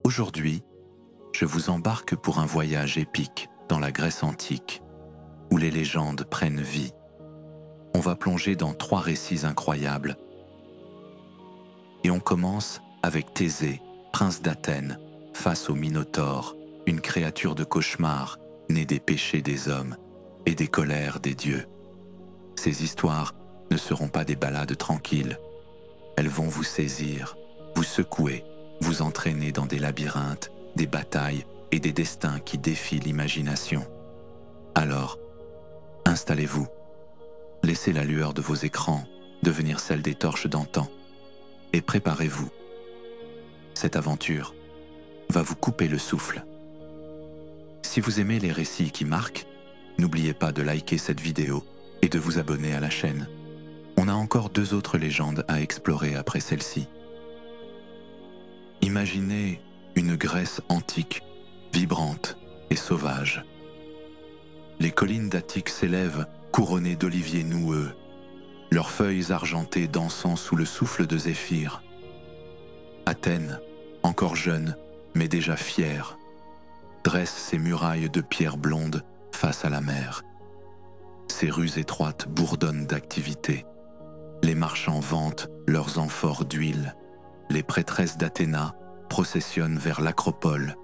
Aujourd'hui, je vous embarque pour un voyage épique dans la Grèce antique, où les légendes prennent vie. On va plonger dans 3 récits incroyables. Et on commence avec Thésée, prince d'Athènes, face au Minotaure, une créature de cauchemar née des péchés des hommes et des colères des dieux. Ces histoires ne seront pas des ballades tranquilles. Elles vont vous saisir, vous secouer, vous entraîner dans des labyrinthes, des batailles et des destins qui défient l'imagination. Alors, installez-vous. Laissez la lueur de vos écrans devenir celle des torches d'antan et préparez-vous. Cette aventure va vous couper le souffle. Si vous aimez les récits qui marquent, n'oubliez pas de liker cette vidéo et de vous abonner à la chaîne. On a encore 2 autres légendes à explorer après celle-ci. Imaginez une Grèce antique, vibrante et sauvage. Les collines d'Attique s'élèvent couronnées d'oliviers noueux, leurs feuilles argentées dansant sous le souffle de Zéphyr. Athènes, encore jeune, mais déjà fière, dresse ses murailles de pierre blonde face à la mer. Ses rues étroites bourdonnent d'activité. Les marchands vantent leurs amphores d'huile. Les prêtresses d'Athéna processionnent vers l'acropole.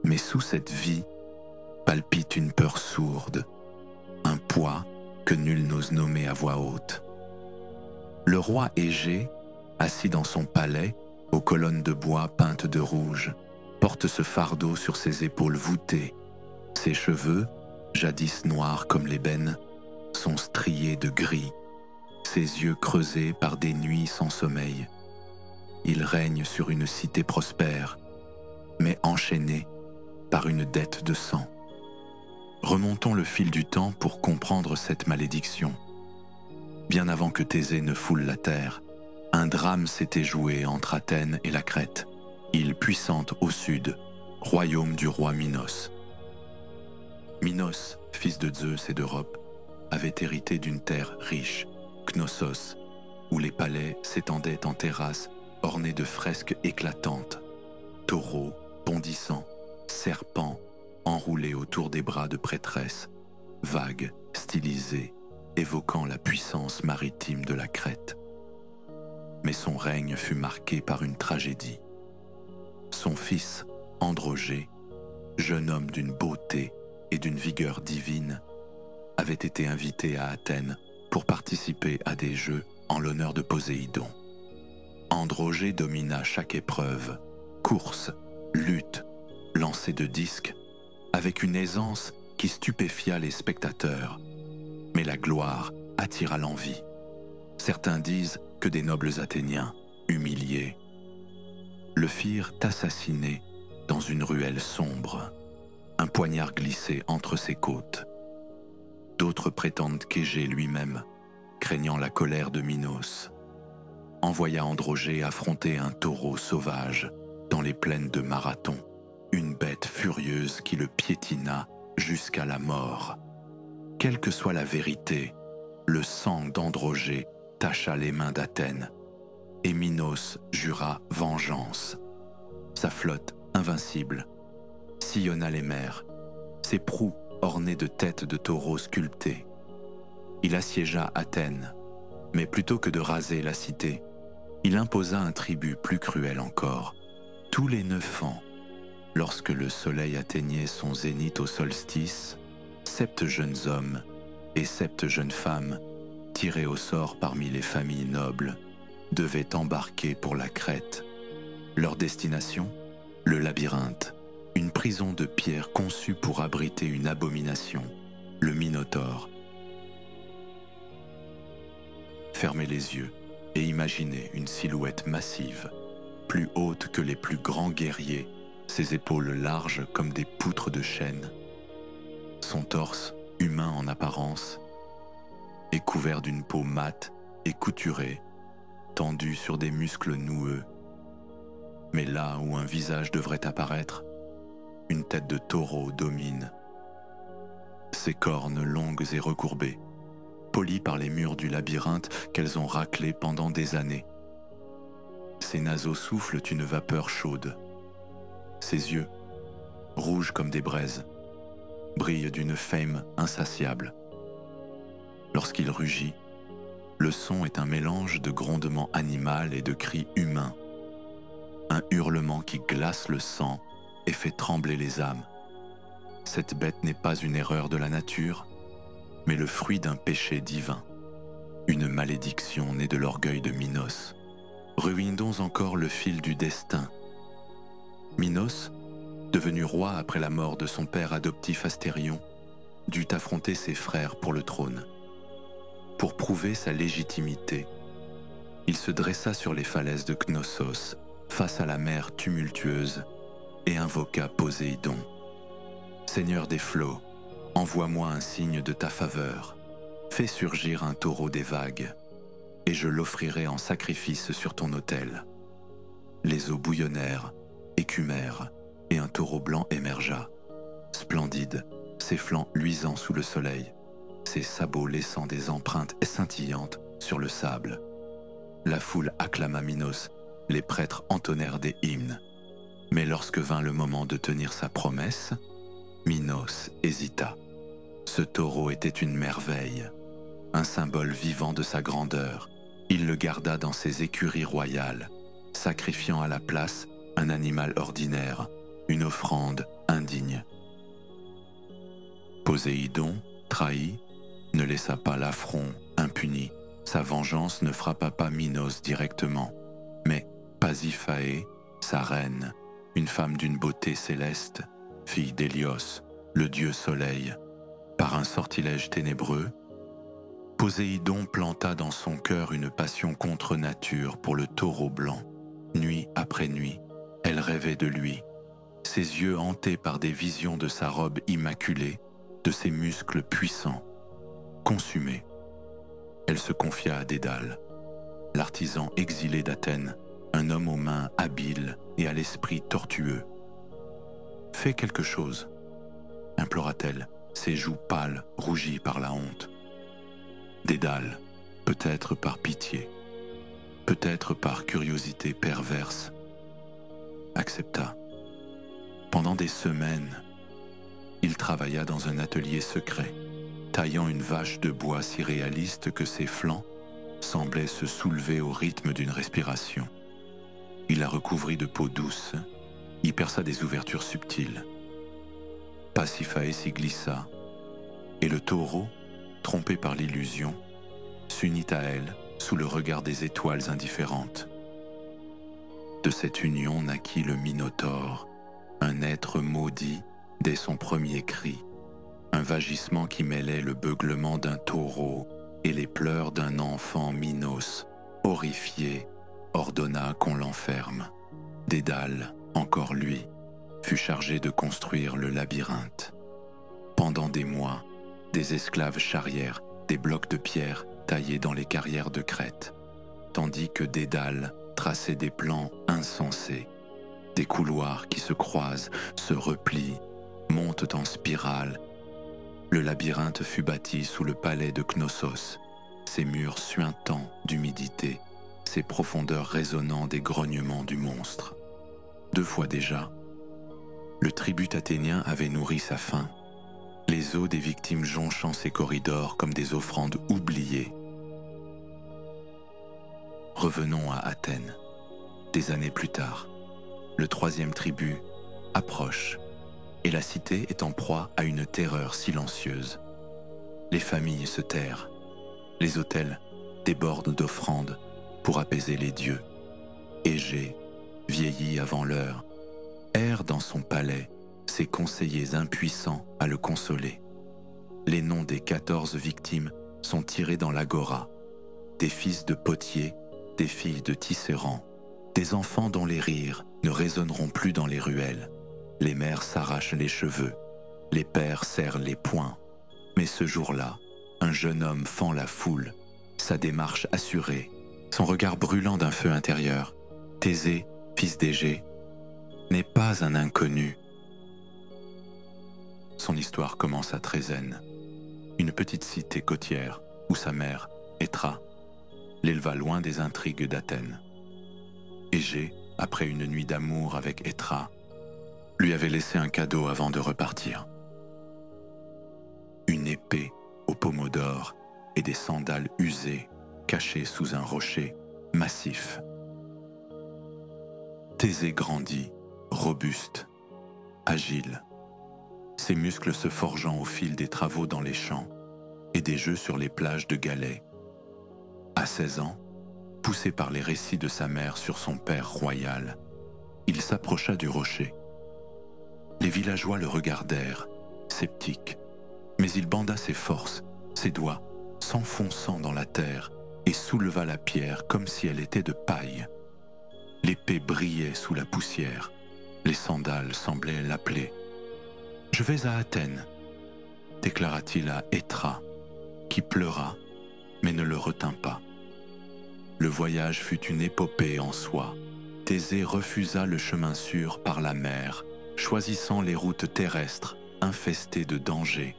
Mais sous cette vie palpite une peur sourde, un poids que nul n'ose nommer à voix haute. Le roi Égée, assis dans son palais, aux colonnes de bois peintes de rouge, porte ce fardeau sur ses épaules voûtées. Ses cheveux, jadis noirs comme l'ébène, sont striés de gris, ses yeux creusés par des nuits sans sommeil. Il règne sur une cité prospère, mais enchaîné par une dette de sang. Remontons le fil du temps pour comprendre cette malédiction. Bien avant que Thésée ne foule la terre, un drame s'était joué entre Athènes et la Crète, île puissante au sud, royaume du roi Minos. Minos, fils de Zeus et d'Europe, avait hérité d'une terre riche, Knossos, où les palais s'étendaient en terrasses ornées de fresques éclatantes, taureaux bondissants, serpents enroulés autour des bras de prêtresses, vagues, stylisées, évoquant la puissance maritime de la Crète. Mais son règne fut marqué par une tragédie. Son fils, Androgée, jeune homme d'une beauté et d'une vigueur divine, avait été invité à Athènes pour participer à des jeux en l'honneur de Poséidon. Androgée domina chaque épreuve, course, lutte, lancer de disques, avec une aisance qui stupéfia les spectateurs. Mais la gloire attira l'envie. Certains disent que des nobles Athéniens, humiliés, le firent assassiner dans une ruelle sombre, un poignard glissé entre ses côtes. D'autres prétendent qu'Égée lui-même, craignant la colère de Minos, envoya Androgée affronter un taureau sauvage dans les plaines de Marathon, une bête furieuse qui le piétina jusqu'à la mort. Quelle que soit la vérité, le sang d'Androgée tacha les mains d'Athènes, et Minos jura vengeance. Sa flotte, invincible, sillonna les mers, ses proues ornées de têtes de taureaux sculptés. Il assiégea Athènes, mais plutôt que de raser la cité, il imposa un tribut plus cruel encore. Tous les 9 ans, lorsque le soleil atteignait son zénith au solstice, 7 jeunes hommes et 7 jeunes femmes, tirés au sort parmi les familles nobles, devaient embarquer pour la Crète. Leur destination ? Le labyrinthe, une prison de pierre conçue pour abriter une abomination, le Minotaure. Fermez les yeux et imaginez une silhouette massive, plus haute que les plus grands guerriers, ses épaules larges comme des poutres de chêne. Son torse, humain en apparence, est couvert d'une peau mate et couturée, tendue sur des muscles noueux. Mais là où un visage devrait apparaître, une tête de taureau domine. Ses cornes longues et recourbées, polies par les murs du labyrinthe qu'elles ont raclé pendant des années. ses naseaux soufflent une vapeur chaude. Ses yeux, rouges comme des braises, brillent d'une flamme insatiable. Lorsqu'il rugit, le son est un mélange de grondement animal et de cris humains. Un hurlement qui glace le sang et fait trembler les âmes. Cette bête n'est pas une erreur de la nature, mais le fruit d'un péché divin. Une malédiction née de l'orgueil de Minos. Ruinons encore le fil du destin. Minos, devenu roi après la mort de son père adoptif Astérion, dut affronter ses frères pour le trône. Pour prouver sa légitimité, il se dressa sur les falaises de Knossos, face à la mer tumultueuse, et invoqua Poséidon. « Seigneur des flots, envoie-moi un signe de ta faveur. Fais surgir un taureau des vagues, et je l'offrirai en sacrifice sur ton autel. » Les eaux bouillonnèrent, écumèrent, et un taureau blanc émergea, splendide, ses flancs luisants sous le soleil, ses sabots laissant des empreintes scintillantes sur le sable. La foule acclama Minos, les prêtres entonnèrent des hymnes. Mais lorsque vint le moment de tenir sa promesse, Minos hésita. Ce taureau était une merveille, un symbole vivant de sa grandeur. Il le garda dans ses écuries royales, sacrifiant à la place un animal ordinaire, une offrande indigne. Poséidon, trahi, ne laissa pas l'affront impuni. Sa vengeance ne frappa pas Minos directement, mais Pasiphaé, sa reine, une femme d'une beauté céleste, fille d'Hélios, le dieu soleil, par un sortilège ténébreux, Poséidon planta dans son cœur une passion contre nature pour le taureau blanc. Nuit après nuit, elle rêvait de lui, ses yeux hantés par des visions de sa robe immaculée, de ses muscles puissants. Consumée, elle se confia à Dédale, l'artisan exilé d'Athènes, un homme aux mains habiles et à l'esprit tortueux. « Fais quelque chose » implora-t-elle, ses joues pâles, rougies par la honte. Dédale, peut-être par pitié, peut-être par curiosité perverse, accepta. Pendant des semaines, il travailla dans un atelier secret, taillant une vache de bois si réaliste que ses flancs semblaient se soulever au rythme d'une respiration. Il la recouvrit de peau douce, y perça des ouvertures subtiles. Pasiphaé s'y glissa, et le taureau, trompé par l'illusion, s'unit à elle sous le regard des étoiles indifférentes. De cette union naquit le Minotaure, un être maudit dès son premier cri, un vagissement qui mêlait le beuglement d'un taureau et les pleurs d'un enfant. Minos, horrifié, ordonna qu'on l'enferme. Dédale, encore lui, fut chargé de construire le labyrinthe. Pendant des mois, des esclaves charrièrent des blocs de pierre taillés dans les carrières de Crète, tandis que Dédale traçait des plans insensés, des couloirs qui se croisent, se replient, montent en spirale. Le labyrinthe fut bâti sous le palais de Knossos, ses murs suintants d'humidité, ses profondeurs résonnant des grognements du monstre. 2 fois déjà, le tribut athénien avait nourri sa faim, les os des victimes jonchant ses corridors comme des offrandes oubliées. Revenons à Athènes. Des années plus tard, le 3e tribut approche et la cité est en proie à une terreur silencieuse. Les familles se terrent, les autels débordent d'offrandes pour apaiser les dieux. Égée, vieilli avant l'heure, erre dans son palais, ses conseillers impuissants à le consoler. Les noms des 14 victimes sont tirés dans l'agora, des fils de potiers, des filles de tisserands, des enfants dont les rires ne résonneront plus dans les ruelles. Les mères s'arrachent les cheveux, les pères serrent les poings. Mais ce jour-là, un jeune homme fend la foule, sa démarche assurée, son regard brûlant d'un feu intérieur. Thésée, fils d'Égée, n'est pas un inconnu. Son histoire commence à Trézène, une petite cité côtière où sa mère, Étra, l'éleva loin des intrigues d'Athènes. Égée, après une nuit d'amour avec Hétra, lui avait laissé un cadeau avant de repartir. Une épée aux pommeaux d'or et des sandales usées cachées sous un rocher massif. Thésée grandit, robuste, agile, ses muscles se forgeant au fil des travaux dans les champs et des jeux sur les plages de galets. À 16 ans, poussé par les récits de sa mère sur son père royal, il s'approcha du rocher. Les villageois le regardèrent, sceptiques, mais il banda ses forces, ses doigts, s'enfonçant dans la terre, et souleva la pierre comme si elle était de paille. L'épée brillait sous la poussière, les sandales semblaient l'appeler. « Je vais à Athènes », déclara-t-il à Hétra, qui pleura, mais ne le retint pas. Le voyage fut une épopée en soi. Thésée refusa le chemin sûr par la mer, choisissant les routes terrestres infestées de dangers.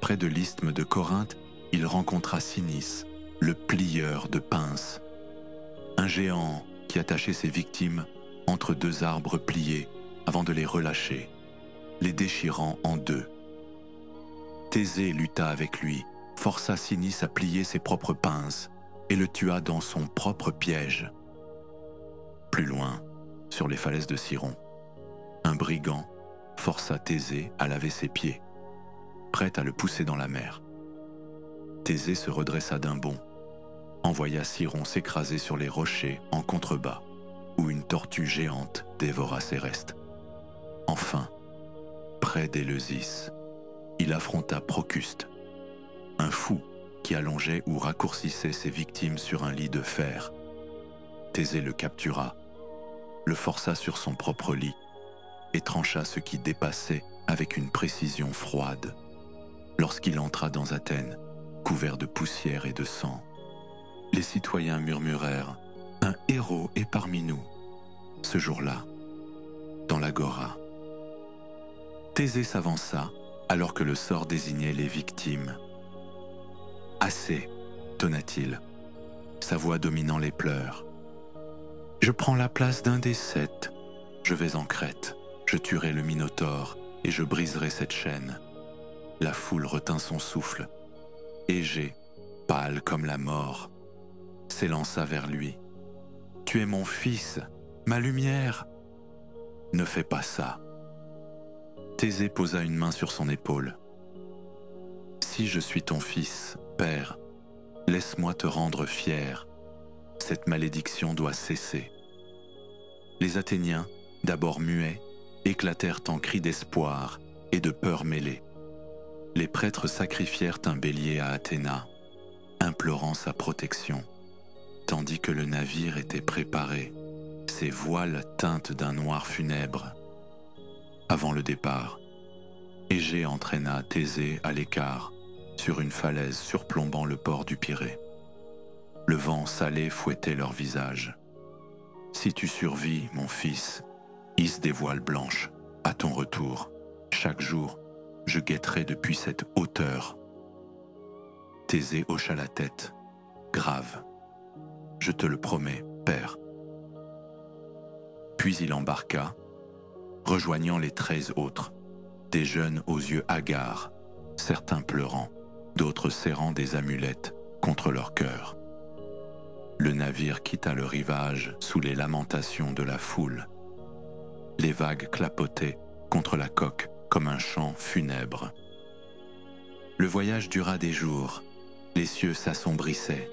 Près de l'isthme de Corinthe, il rencontra Sinis, le plieur de pinces, un géant qui attachait ses victimes entre deux arbres pliés avant de les relâcher, les déchirant en deux. Thésée lutta avec lui, força Sinis à plier ses propres pinces et le tua dans son propre piège. Plus loin, sur les falaises de Siron, un brigand força Thésée à laver ses pieds, prêt à le pousser dans la mer. Thésée se redressa d'un bond, envoya Siron s'écraser sur les rochers en contrebas, où une tortue géante dévora ses restes. Enfin, près d'Éleusis, il affronta Procuste, un fou qui allongeait ou raccourcissait ses victimes sur un lit de fer. Thésée le captura, le força sur son propre lit et trancha ce qui dépassait avec une précision froide. Lorsqu'il entra dans Athènes, couvert de poussière et de sang, les citoyens murmurèrent « Un héros est parmi nous » ce jour-là, dans l'agora. Thésée s'avança alors que le sort désignait les victimes. « Assez » tonna-t-il, sa voix dominant les pleurs. « Je prends la place d'un des 7. Je vais en Crète, je tuerai le Minotaure et je briserai cette chaîne. » La foule retint son souffle. Égée, pâle comme la mort, s'élança vers lui. « Tu es mon fils, ma lumière !»« Ne fais pas ça. » Thésée posa une main sur son épaule. « Si je suis ton fils, père, laisse-moi te rendre fier. Cette malédiction doit cesser. » Les Athéniens, d'abord muets, éclatèrent en cris d'espoir et de peur mêlée. Les prêtres sacrifièrent un bélier à Athéna, implorant sa protection, tandis que le navire était préparé, ses voiles teintes d'un noir funèbre. Avant le départ, Égée entraîna Thésée à l'écart, sur une falaise surplombant le port du Pirée. Le vent salé fouettait leurs visages. « Si tu survis, mon fils, hisse des voiles blanches, à ton retour, chaque jour, je guetterai depuis cette hauteur. » Thésée hocha la tête, grave. « Je te le promets, père. » Puis il embarqua, rejoignant les 13 autres, des jeunes aux yeux hagards, certains pleurant, d'autres serrant des amulettes contre leur cœur. Le navire quitta le rivage sous les lamentations de la foule. Les vagues clapotaient contre la coque comme un chant funèbre. Le voyage dura des jours, les cieux s'assombrissaient.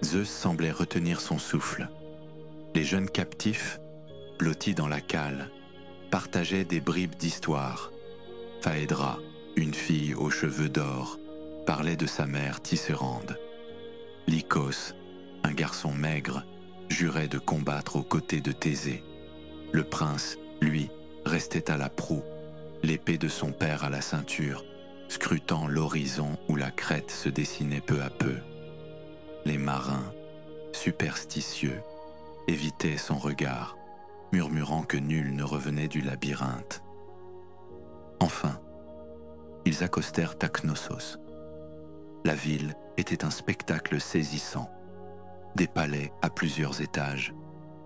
Zeus semblait retenir son souffle. Les jeunes captifs, blottis dans la cale, partageaient des bribes d'histoire. Phaédra, une fille aux cheveux d'or, parlait de sa mère Tisserande. Lycos, un garçon maigre, jurait de combattre aux côtés de Thésée. Le prince, lui, restait à la proue, l'épée de son père à la ceinture, scrutant l'horizon où la crête se dessinait peu à peu. Les marins, superstitieux, évitaient son regard, murmurant que nul ne revenait du labyrinthe. Enfin, ils accostèrent à Knossos. La ville était un spectacle saisissant. Des palais à plusieurs étages,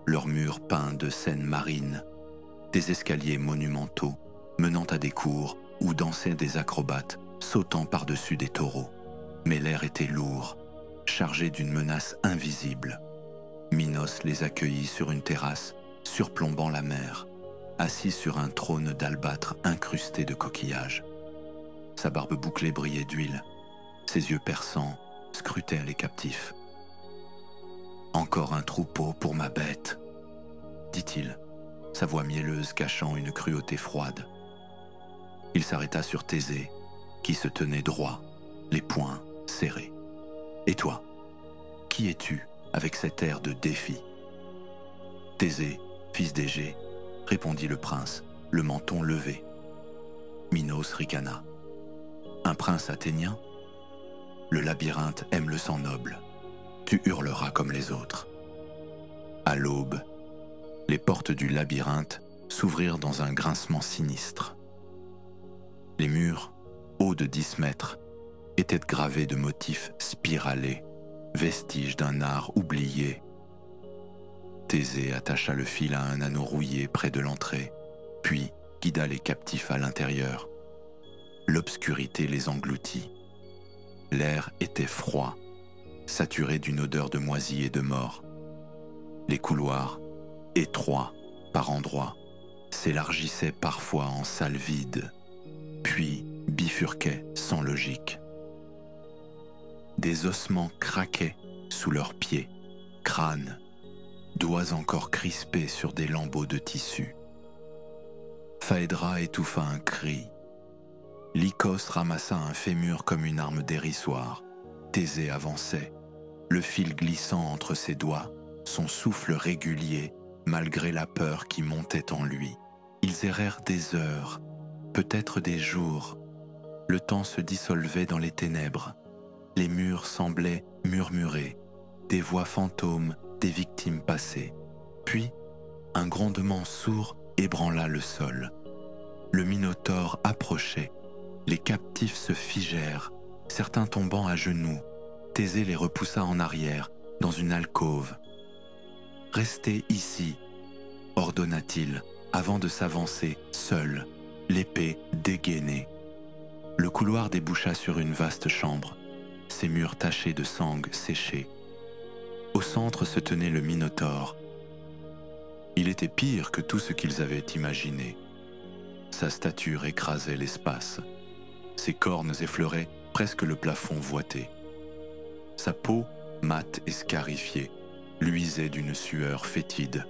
leurs murs peints de scènes marines, des escaliers monumentaux menant à des cours où dansaient des acrobates sautant par-dessus des taureaux. Mais l'air était lourd, chargé d'une menace invisible. Minos les accueillit sur une terrasse surplombant la mer, assis sur un trône d'albâtre incrusté de coquillages. Sa barbe bouclée brillait d'huile, ses yeux perçants scrutaient les captifs. « Encore un troupeau pour ma bête », dit-il, sa voix mielleuse cachant une cruauté froide. Il s'arrêta sur Thésée, qui se tenait droit, les poings serrés. « Et toi, qui es-tu avec cet air de défi ?» « Thésée, fils d'Égée, » répondit le prince, le menton levé. Minos ricana. « Un prince athénien ? Le labyrinthe aime le sang noble. Tu hurleras comme les autres. » À l'aube, les portes du labyrinthe s'ouvrirent dans un grincement sinistre. Les murs, hauts de 10 mètres, étaient gravés de motifs spiralés, vestiges d'un art oublié. Thésée attacha le fil à un anneau rouillé près de l'entrée, puis guida les captifs à l'intérieur. L'obscurité les engloutit. L'air était froid, saturé d'une odeur de moisie et de mort. Les couloirs, étroits par endroits, s'élargissaient parfois en salles vides, puis bifurquaient sans logique. Des ossements craquaient sous leurs pieds, crânes, doigts encore crispés sur des lambeaux de tissu. Phaédra étouffa un cri. Lycos ramassa un fémur comme une arme dérissoire. Thésée avançait, le fil glissant entre ses doigts, son souffle régulier, malgré la peur qui montait en lui. Ils errèrent des heures, peut-être des jours. Le temps se dissolvait dans les ténèbres. Les murs semblaient murmurer, des voix fantômes des victimes passées. Puis, un grondement sourd ébranla le sol. Le Minotaure approchait. Les captifs se figèrent, certains tombant à genoux. Thésée les repoussa en arrière, dans une alcôve. « Restez ici », ordonna-t-il, avant de s'avancer, seul, l'épée dégainée. Le couloir déboucha sur une vaste chambre, ses murs tachés de sang séché. Au centre se tenait le Minotaure. Il était pire que tout ce qu'ils avaient imaginé. Sa stature écrasait l'espace. Ses cornes effleuraient presque le plafond voîté. Sa peau, mate et scarifiée, luisait d'une sueur fétide.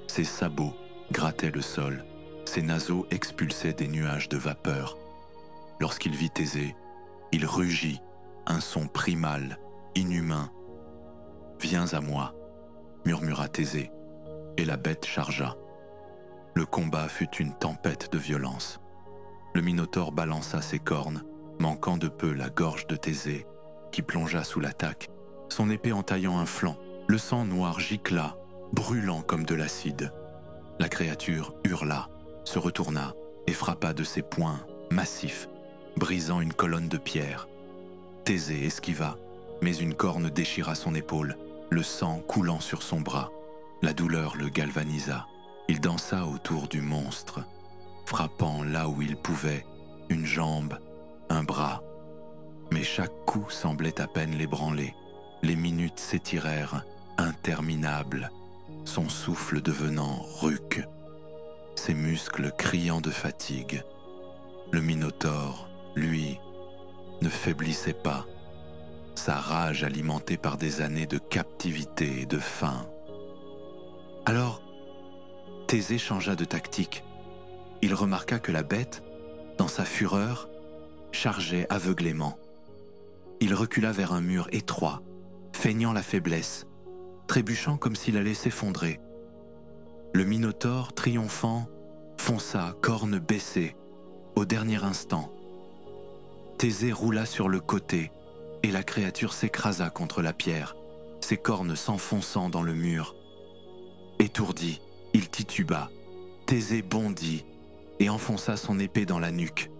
Ses sabots grattaient le sol, ses naseaux expulsaient des nuages de vapeur. Lorsqu'il vit Thésée, il rugit, un son primal, inhumain. « Viens à moi », murmura Thésée, et la bête chargea. Le combat fut une tempête de violence. Le Minotaure balança ses cornes, manquant de peu la gorge de Thésée, qui plongea sous l'attaque, son épée entaillant un flanc. Le sang noir gicla, brûlant comme de l'acide. La créature hurla, se retourna et frappa de ses poings massifs, brisant une colonne de pierre. Thésée esquiva, mais une corne déchira son épaule, le sang coulant sur son bras. La douleur le galvanisa. Il dansa autour du monstre, frappant là où il pouvait, une jambe, un bras. Mais chaque coup semblait à peine l'ébranler. Les minutes s'étirèrent, interminables, son souffle devenant rauque, ses muscles criant de fatigue. Le Minotaure, lui, ne faiblissait pas, sa rage alimentée par des années de captivité et de faim. Alors, Thésée changea de tactique. Il remarqua que la bête, dans sa fureur, chargeait aveuglément. Il recula vers un mur étroit, feignant la faiblesse, trébuchant comme s'il allait s'effondrer. Le Minotaure, triomphant, fonça, cornes baissées, au dernier instant. Thésée roula sur le côté, et la créature s'écrasa contre la pierre, ses cornes s'enfonçant dans le mur. Étourdi, il tituba. Thésée bondit et enfonça son épée dans la nuque,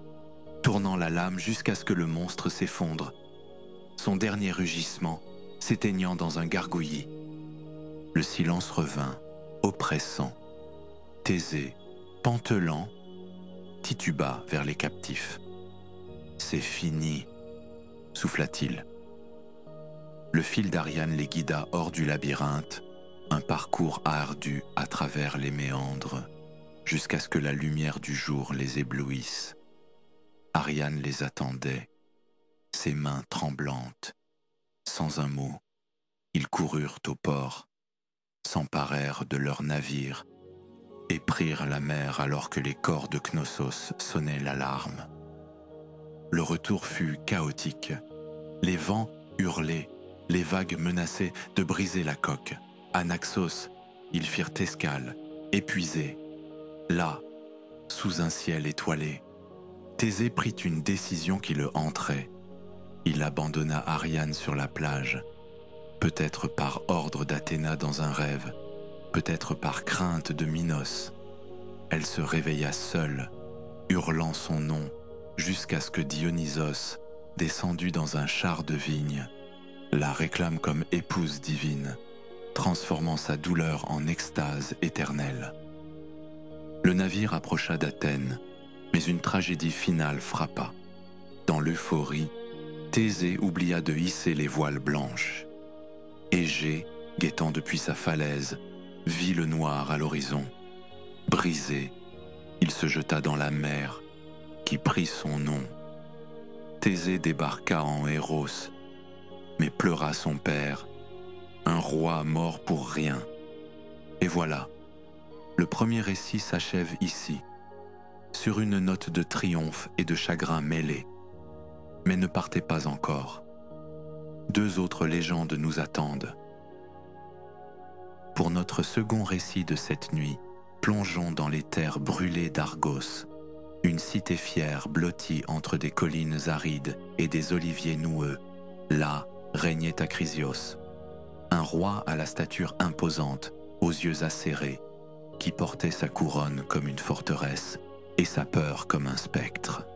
tournant la lame jusqu'à ce que le monstre s'effondre, son dernier rugissement s'éteignant dans un gargouillis. Le silence revint. oppressant. Thésée, pantelant, tituba vers les captifs. « C'est fini », souffla-t-il. Le fil d'Ariane les guida hors du labyrinthe, un parcours ardu à travers les méandres, jusqu'à ce que la lumière du jour les éblouisse. Ariane les attendait, ses mains tremblantes. Sans un mot, ils coururent au port, s'emparèrent de leur navire et prirent la mer alors que les corps de Knossos sonnaient l'alarme. Le retour fut chaotique. Les vents hurlaient, les vagues menaçaient de briser la coque. À Naxos, ils firent escale, épuisés. Là, sous un ciel étoilé, Thésée prit une décision qui le hantrait. Il abandonna Ariane sur la plage, peut-être par ordre d'Athéna dans un rêve, peut-être par crainte de Minos. Elle se réveilla seule, hurlant son nom, jusqu'à ce que Dionysos, descendu dans un char de vigne, la réclame comme épouse divine, transformant sa douleur en extase éternelle. Le navire approcha d'Athènes, mais une tragédie finale frappa. Dans l'euphorie, Thésée oublia de hisser les voiles blanches. Égée, guettant depuis sa falaise, vit le noir à l'horizon. Brisé, il se jeta dans la mer, qui prit son nom. Thésée débarqua en Héros, mais pleura son père, un roi mort pour rien. Et voilà, le premier récit s'achève ici, sur une note de triomphe et de chagrin mêlés. Mais ne partez pas encore. 2 autres légendes nous attendent. Pour notre second récit de cette nuit, plongeons dans les terres brûlées d'Argos, une cité fière blottie entre des collines arides et des oliviers noueux. Là régnait Acrisios, un roi à la stature imposante, aux yeux acérés, qui portait sa couronne comme une forteresse et sa peur comme un spectre.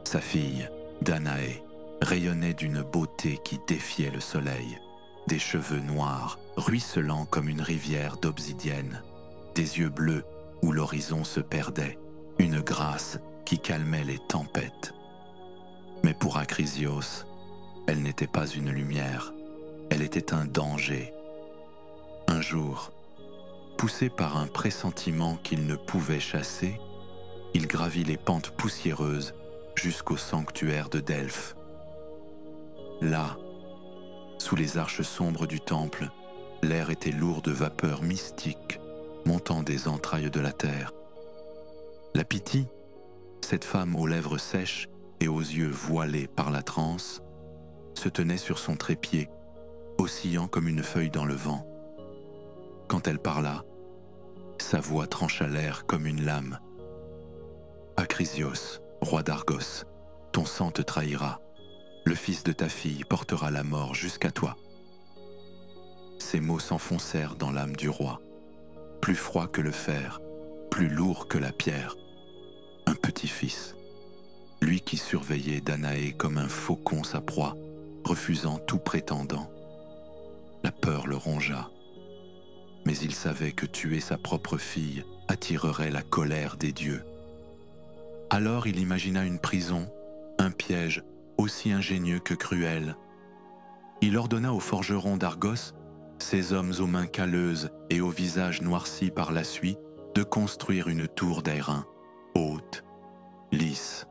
Sa fille, Danaé, rayonnait d'une beauté qui défiait le soleil, des cheveux noirs ruisselants comme une rivière d'obsidienne, des yeux bleus où l'horizon se perdait, une grâce qui calmait les tempêtes. Mais pour Acrisios, elle n'était pas une lumière, elle était un danger. Un jour, poussé par un pressentiment qu'il ne pouvait chasser, il gravit les pentes poussiéreuses jusqu'au sanctuaire de Delphes. Là, sous les arches sombres du temple, l'air était lourd de vapeurs mystiques montant des entrailles de la terre. La Pythie, cette femme aux lèvres sèches et aux yeux voilés par la transe, se tenait sur son trépied, oscillant comme une feuille dans le vent. Quand elle parla, sa voix trancha l'air comme une lame. « Acrisios, roi d'Argos, ton sang te trahira. Le fils de ta fille portera la mort jusqu'à toi. » Ces mots s'enfoncèrent dans l'âme du roi, plus froid que le fer, plus lourd que la pierre. Un petit-fils, lui qui surveillait Danaé comme un faucon sa proie, refusant tout prétendant. La peur le rongea, mais il savait que tuer sa propre fille attirerait la colère des dieux. Alors il imagina une prison, un piège aussi ingénieux que cruel. Il ordonna aux forgerons d'Argos, ces hommes aux mains calleuses et au visage noirci par la suie, de construire une tour d'airain, haute, lisse,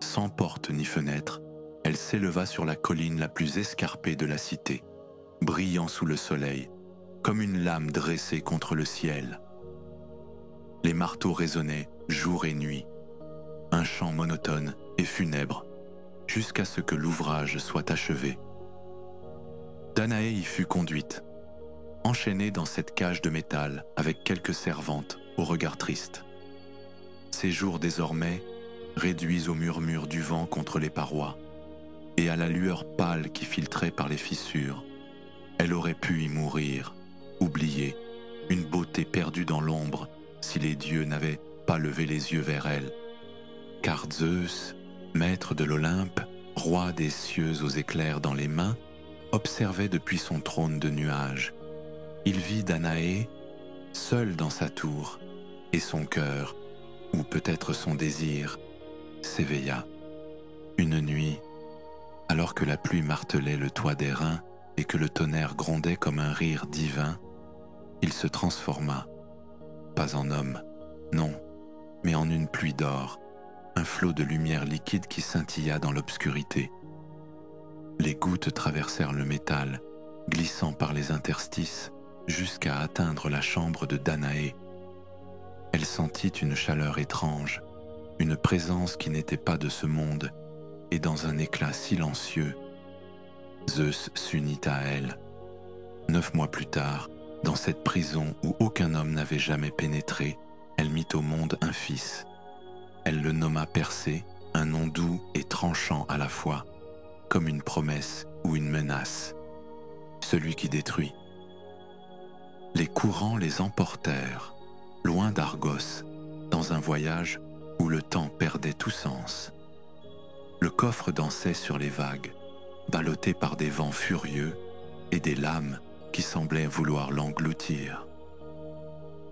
sans porte ni fenêtre. Elle s'éleva sur la colline la plus escarpée de la cité, brillant sous le soleil, comme une lame dressée contre le ciel. Les marteaux résonnaient jour et nuit, un chant monotone et funèbre, jusqu'à ce que l'ouvrage soit achevé. Danaé y fut conduite, enchaînée dans cette cage de métal avec quelques servantes au regard triste. Ses jours désormais réduits au murmure du vent contre les parois et à la lueur pâle qui filtrait par les fissures, elle aurait pu y mourir, oubliée, une beauté perdue dans l'ombre si les dieux n'avaient pas levé les yeux vers elle. Car Zeus, maître de l'Olympe, roi des cieux aux éclairs dans les mains, observait depuis son trône de nuages. Il vit Danaé, seul dans sa tour, et son cœur, ou peut-être son désir, s'éveilla. Une nuit, alors que la pluie martelait le toit d'airain et que le tonnerre grondait comme un rire divin, il se transforma, pas en homme, non, mais en une pluie d'or, un flot de lumière liquide qui scintilla dans l'obscurité. Les gouttes traversèrent le métal, glissant par les interstices jusqu'à atteindre la chambre de Danaé. Elle sentit une chaleur étrange, une présence qui n'était pas de ce monde, et dans un éclat silencieux, Zeus s'unit à elle. 9 mois plus tard, dans cette prison où aucun homme n'avait jamais pénétré, elle mit au monde un fils. Elle le nomma Persée, un nom doux et tranchant à la fois, comme une promesse ou une menace. Celui qui détruit. Les courants les emportèrent, loin d'Argos, dans un voyage où le temps perdait tout sens. Le coffre dansait sur les vagues, ballotté par des vents furieux et des lames qui semblaient vouloir l'engloutir.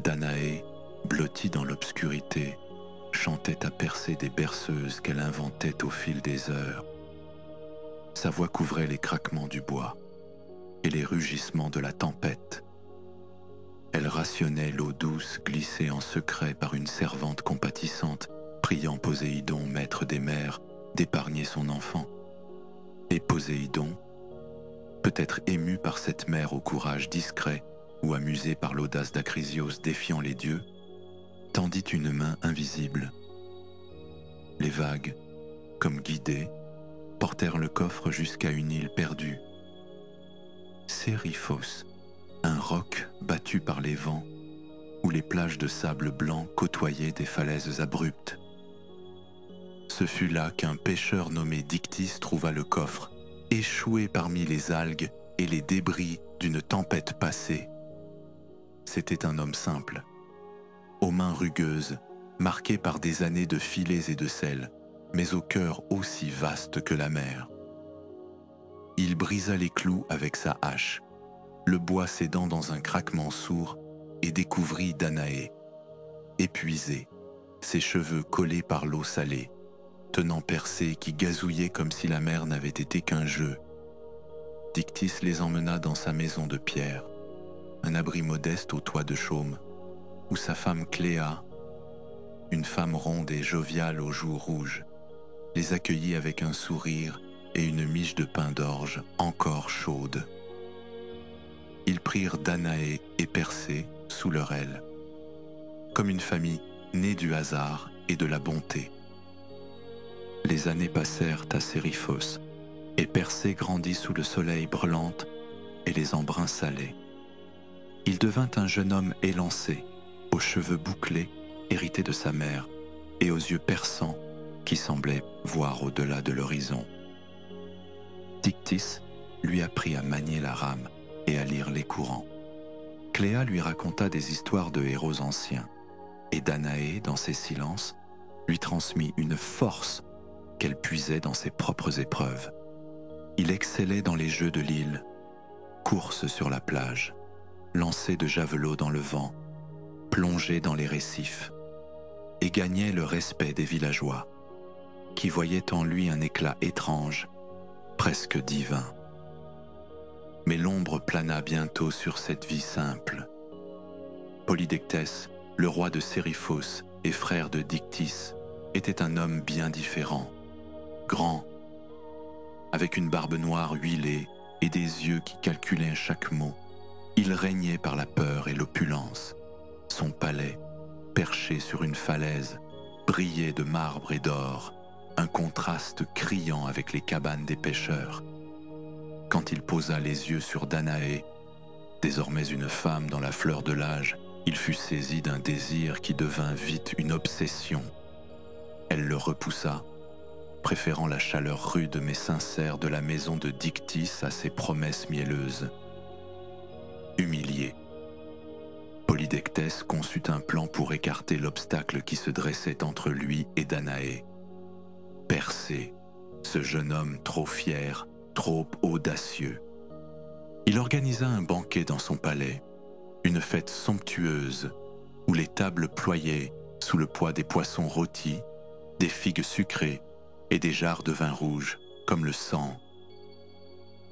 Danaé, blottie dans l'obscurité, chantait à Persée des berceuses qu'elle inventait au fil des heures. Sa voix couvrait les craquements du bois et les rugissements de la tempête. Elle rationnait l'eau douce glissée en secret par une servante compatissante, priant Poséidon, maître des mers, d'épargner son enfant. Et Poséidon, peut-être ému par cette mère au courage discret ou amusé par l'audace d'Acrisios défiant les dieux, tendit une main invisible. Les vagues, comme guidées, portèrent le coffre jusqu'à une île perdue. Sériphos, un roc battu par les vents, où les plages de sable blanc côtoyaient des falaises abruptes. Ce fut là qu'un pêcheur nommé Dictys trouva le coffre, échoué parmi les algues et les débris d'une tempête passée. C'était un homme simple, aux mains rugueuses, marqué par des années de filets et de sel, mais au cœur aussi vaste que la mer. Il brisa les clous avec sa hache, le bois cédant dans un craquement sourd, et découvrit Danaé, épuisée, ses cheveux collés par l'eau salée, tenant Persée qui gazouillait comme si la mer n'avait été qu'un jeu. Dictys les emmena dans sa maison de pierre, un abri modeste au toit de chaume, où sa femme Cléa, une femme ronde et joviale aux joues rouges, les accueillit avec un sourire et une miche de pain d'orge encore chaude. Ils prirent Danaé et Persée sous leur aile, comme une famille née du hasard et de la bonté. Les années passèrent à Sériphos, et Persée grandit sous le soleil brûlant et les embruns salés. Il devint un jeune homme élancé, aux cheveux bouclés, hérité de sa mère, et aux yeux perçants qui semblaient voir au-delà de l'horizon. Dictys lui apprit à manier la rame et à lire les courants. Cléa lui raconta des histoires de héros anciens, et Danaé, dans ses silences, lui transmit une force qu'elle puisait dans ses propres épreuves. Il excellait dans les jeux de l'île, course sur la plage, lancer de javelots dans le vent, plonger dans les récifs, et gagnait le respect des villageois, qui voyaient en lui un éclat étrange, presque divin. Mais l'ombre plana bientôt sur cette vie simple. Polydectès, le roi de Sériphos et frère de Dictys, était un homme bien différent, grand, avec une barbe noire huilée et des yeux qui calculaient chaque mot. Il régnait par la peur et l'opulence. Son palais, perché sur une falaise, brillait de marbre et d'or, un contraste criant avec les cabanes des pêcheurs. Quand il posa les yeux sur Danaé, désormais une femme dans la fleur de l'âge, il fut saisi d'un désir qui devint vite une obsession. Elle le repoussa, préférant la chaleur rude mais sincère de la maison de Dictys à ses promesses mielleuses. Humilié, Polydectès conçut un plan pour écarter l'obstacle qui se dressait entre lui et Danaé. Persée, ce jeune homme trop fier, trop audacieux. Il organisa un banquet dans son palais, Une fête somptueuse où les tables ployaient sous le poids des poissons rôtis, des figues sucrées et des jarres de vin rouge comme le sang.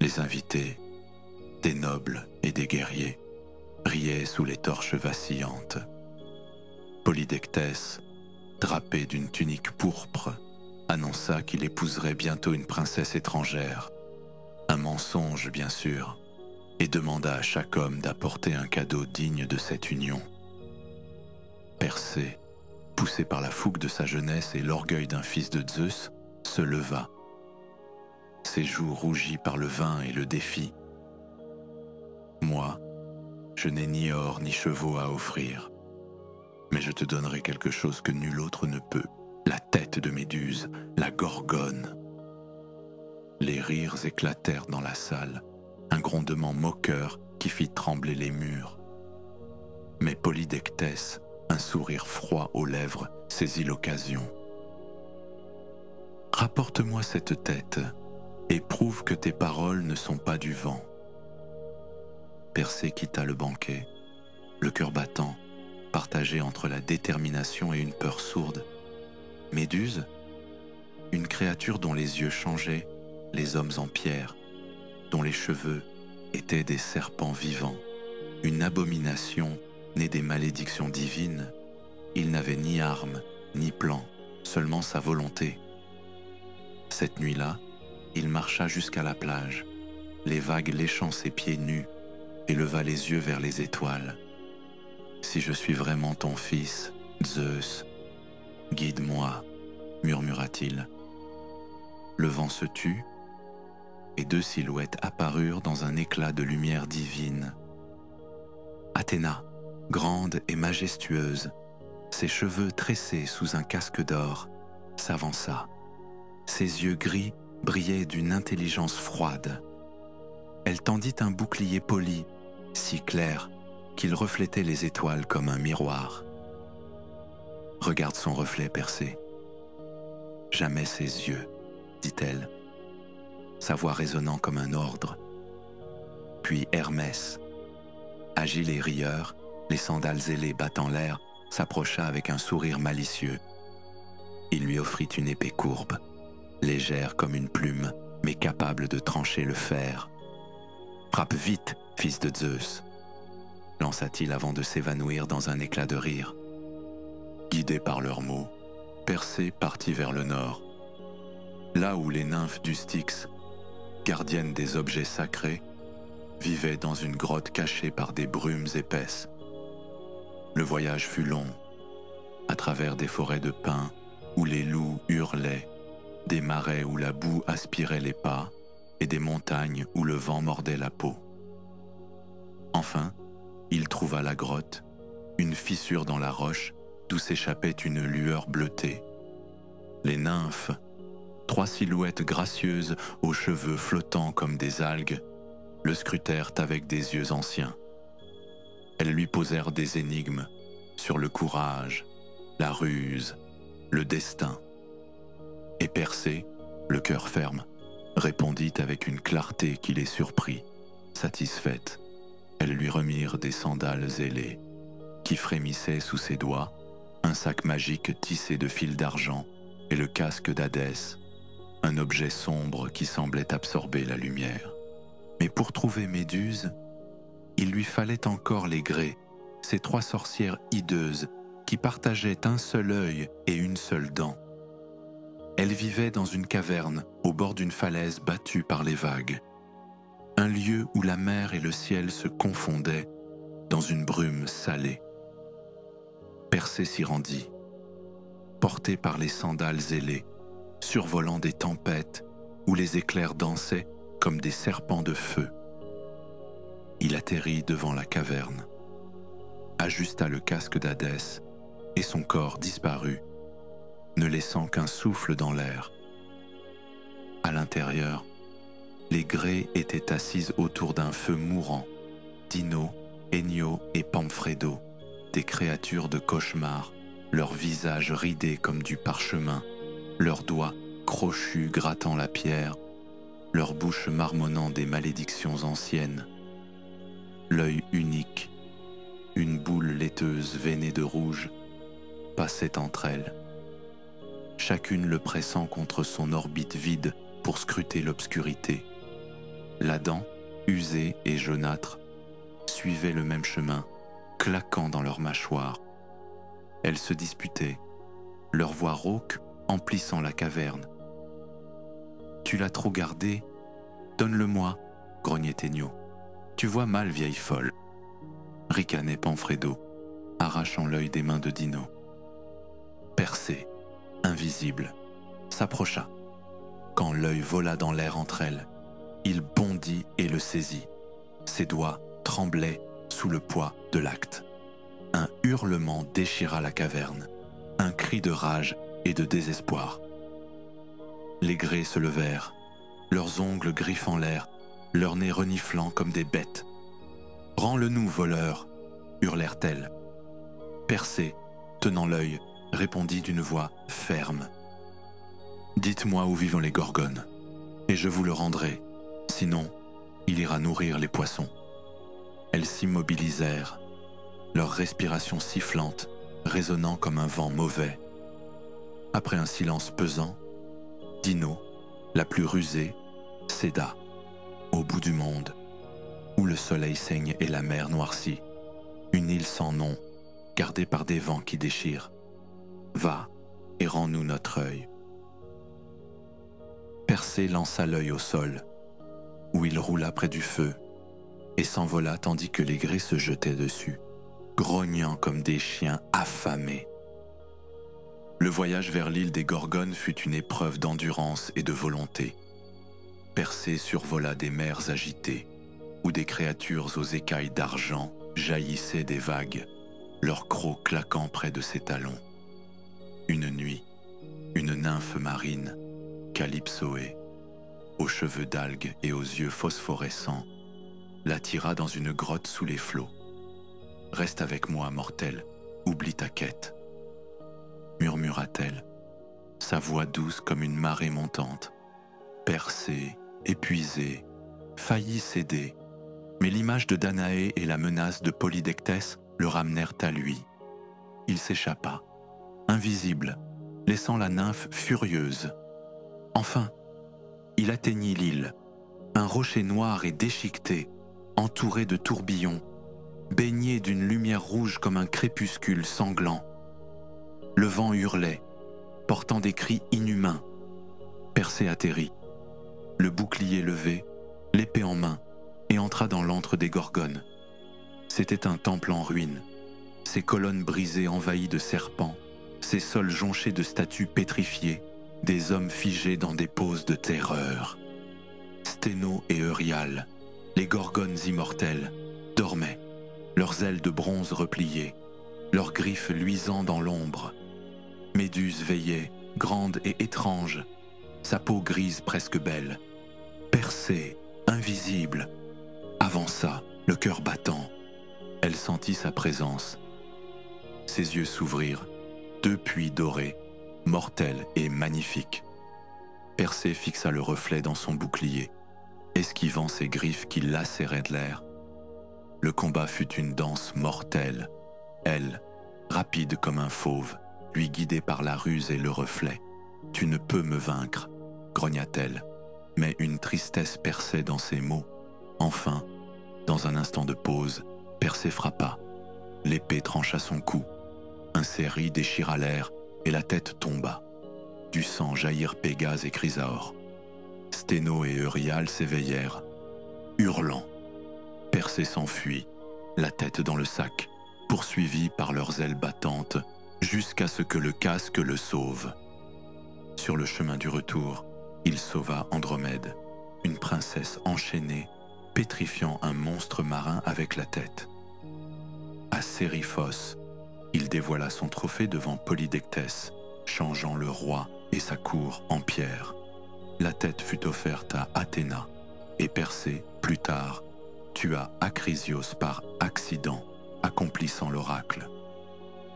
Les invités, des nobles et des guerriers, riaient sous les torches vacillantes. Polydectès, drapé d'une tunique pourpre, annonça qu'il épouserait bientôt une princesse étrangère. Un mensonge, bien sûr, et demanda à chaque homme d'apporter un cadeau digne de cette union. Persée, poussé par la fougue de sa jeunesse et l'orgueil d'un fils de Zeus, se leva. Ses joues rougies par le vin et le défi. Moi, je n'ai ni or ni chevaux à offrir, mais je te donnerai quelque chose que nul autre ne peut, la tête de Méduse, la Gorgone. Les rires éclatèrent dans la salle, un grondement moqueur qui fit trembler les murs. Mais Polydectès, un sourire froid aux lèvres, saisit l'occasion. « Rapporte-moi cette tête et prouve que tes paroles ne sont pas du vent. » Persée quitta le banquet, le cœur battant, partagé entre la détermination et une peur sourde. Méduse, une créature dont les yeux changeaient, les hommes en pierre, dont les cheveux étaient des serpents vivants, une abomination née des malédictions divines, il n'avait ni arme, ni plan, seulement sa volonté. Cette nuit-là, il marcha jusqu'à la plage, les vagues léchant ses pieds nus, et leva les yeux vers les étoiles. « Si je suis vraiment ton fils, Zeus, guide-moi, murmura-t-il. Le vent se tut, et deux silhouettes apparurent dans un éclat de lumière divine. Athéna, grande et majestueuse, ses cheveux tressés sous un casque d'or, s'avança. Ses yeux gris brillaient d'une intelligence froide. Elle tendit un bouclier poli, si clair qu'il reflétait les étoiles comme un miroir. Regarde son reflet, Persée. Jamais ses yeux, dit-elle, sa voix résonnant comme un ordre. Puis Hermès, agile et rieur, les sandales ailées battant l'air, s'approcha avec un sourire malicieux. Il lui offrit une épée courbe, légère comme une plume, mais capable de trancher le fer. « Frappe vite, fils de Zeus !» lança-t-il avant de s'évanouir dans un éclat de rire. Guidé par leurs mots, Persée partit vers le nord. Là où les nymphes du Styx, gardiennes des objets sacrés, vivaient dans une grotte cachée par des brumes épaisses. Le voyage fut long, à travers des forêts de pins où les loups hurlaient, des marais où la boue aspirait les pas et des montagnes où le vent mordait la peau. Enfin, il trouva la grotte, une fissure dans la roche d'où s'échappait une lueur bleutée. Les nymphes, trois silhouettes gracieuses aux cheveux flottants comme des algues, le scrutèrent avec des yeux anciens. Elles lui posèrent des énigmes sur le courage, la ruse, le destin. Et Persée, le cœur ferme, répondit avec une clarté qui les surprit. Satisfaite, elles lui remirent des sandales ailées, qui frémissaient sous ses doigts, un sac magique tissé de fils d'argent et le casque d'Hadès, un objet sombre qui semblait absorber la lumière. Mais pour trouver Méduse, il lui fallait encore les grès, ces trois sorcières hideuses qui partageaient un seul œil et une seule dent. Elles vivaient dans une caverne au bord d'une falaise battue par les vagues, un lieu où la mer et le ciel se confondaient dans une brume salée. Persée s'y rendit, porté par les sandales ailées, survolant des tempêtes où les éclairs dansaient comme des serpents de feu. Il atterrit devant la caverne, ajusta le casque d'Hadès et son corps disparut, ne laissant qu'un souffle dans l'air. À l'intérieur, les grès étaient assises autour d'un feu mourant, Dino, Ennio et Pamphredo, des créatures de cauchemar, leurs visages ridés comme du parchemin, leurs doigts crochus grattant la pierre, leurs bouches marmonnant des malédictions anciennes. L'œil unique, une boule laiteuse veinée de rouge, passait entre elles, chacune le pressant contre son orbite vide pour scruter l'obscurité. L'Adam, usé et jaunâtre, suivait le même chemin, claquant dans leurs mâchoires. Elles se disputaient, leur voix rauque emplissant la caverne. « Tu l'as trop gardé? Donne-le-moi, » grognait Tegno. « Tu vois mal, vieille folle. » ricanait Panfredo, arrachant l'œil des mains de Dino. Persée, invisible, s'approcha. Quand l'œil vola dans l'air entre elles, il bondit et le saisit. Ses doigts tremblaient sous le poids de l'acte. Un hurlement déchira la caverne, un cri de rage et de désespoir. Les grès se levèrent, leurs ongles griffant l'air, leurs nez reniflant comme des bêtes. « Rends-le-nous, voleur !» hurlèrent-elles. Persée, tenant l'œil, répondit d'une voix ferme. « Dites-moi où vivent les Gorgones, et je vous le rendrai, sinon il ira nourrir les poissons. » Elles s'immobilisèrent, leur respiration sifflante, résonnant comme un vent mauvais. Après un silence pesant, Dino, la plus rusée, céda, au bout du monde, où le soleil saigne et la mer noircit, une île sans nom, gardée par des vents qui déchirent. Va et rends-nous notre œil. Persée lança l'œil au sol, où il roula près du feu, et s'envola tandis que les grès se jetaient dessus, grognant comme des chiens affamés. Le voyage vers l'île des Gorgones fut une épreuve d'endurance et de volonté. Persée survola des mers agitées, où des créatures aux écailles d'argent jaillissaient des vagues, leurs crocs claquant près de ses talons. Une nuit, une nymphe marine, Calypsoé, aux cheveux d'algues et aux yeux phosphorescents, l'attira dans une grotte sous les flots. « Reste avec moi, mortel, oublie ta quête. » murmura-t-elle, sa voix douce comme une marée montante. Persée, épuisée, faillit céder, mais l'image de Danaé et la menace de Polydectès le ramenèrent à lui. Il s'échappa, invisible, laissant la nymphe furieuse. Enfin, il atteignit l'île, un rocher noir et déchiqueté, entouré de tourbillons, baigné d'une lumière rouge comme un crépuscule sanglant. Le vent hurlait, portant des cris inhumains. Persée atterrit, le bouclier levé, l'épée en main, et entra dans l'antre des Gorgones. C'était un temple en ruine, ses colonnes brisées envahies de serpents, ses sols jonchés de statues pétrifiées, des hommes figés dans des poses de terreur. Sténo et Euryale, les Gorgones immortelles, dormaient, leurs ailes de bronze repliées, leurs griffes luisant dans l'ombre. Méduse veillait, grande et étrange, sa peau grise presque belle. Persée, invisible, avança, le cœur battant. Elle sentit sa présence. Ses yeux s'ouvrirent, deux puits dorés, mortels et magnifiques. Persée fixa le reflet dans son bouclier, esquivant ses griffes qui lacéraient de l'air. Le combat fut une danse mortelle. Elle, rapide comme un fauve, lui guidée par la ruse et le reflet. « Tu ne peux me vaincre », grogna-t-elle, mais une tristesse perçait dans ses mots. Enfin, dans un instant de pause, Persée frappa. L'épée trancha son cou. Un série déchira l'air et la tête tomba. Du sang jaillirent Pégase et Chrysaor. Sténo et Euryale s'éveillèrent, hurlant. Persée s'enfuit, la tête dans le sac, poursuivi par leurs ailes battantes, jusqu'à ce que le casque le sauve. Sur le chemin du retour, il sauva Andromède, une princesse enchaînée, pétrifiant un monstre marin avec la tête. À Sériphos, il dévoila son trophée devant Polydectès, changeant le roi et sa cour en pierre. La tête fut offerte à Athéna, et Persée, plus tard, tua Acrisios par accident, accomplissant l'oracle.